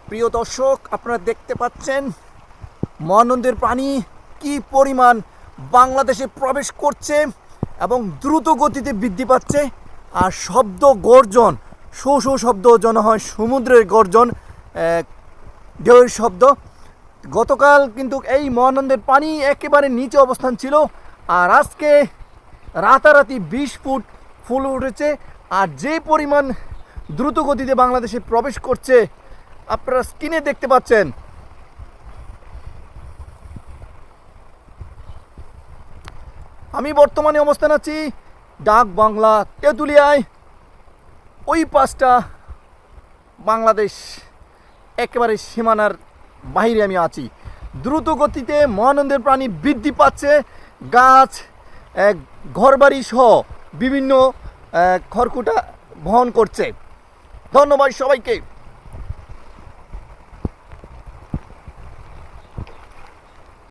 প্রিয় দর্শক, আপনারা দেখতে পাচ্ছেন মহানন্দের পানি কি পরিমাণ বাংলাদেশে প্রবেশ করছে এবং দ্রুত গতিতে বৃদ্ধি পাচ্ছে। আর শব্দ গর্জন, শো শো শব্দ যেন হয় সমুদ্রের গর্জন, ঢেউয়ের শব্দ। গতকাল কিন্তু এই মহানন্দের পানি একেবারে নিচে অবস্থান ছিল, আর আজকে রাতারাতি 20 ফুট ফুল উঠেছে। আর যে পরিমাণ দ্রুত গতিতে বাংলাদেশে প্রবেশ করছে আপনারা স্ক্রিনে দেখতে পাচ্ছেন। আমি বর্তমানে অবস্থান আছি ডাক বাংলা তেঁতুলিয়ায়। ওই পাশটা বাংলাদেশ, একেবারে সীমানার বাইরে আমি আছি। দ্রুত গতিতে মহানন্দের প্রাণী বৃদ্ধি পাচ্ছে। গাছ, ঘরবাড়ি সহ বিভিন্ন খড়কুটা বহন করছে। ধন্যবাদ সবাইকে।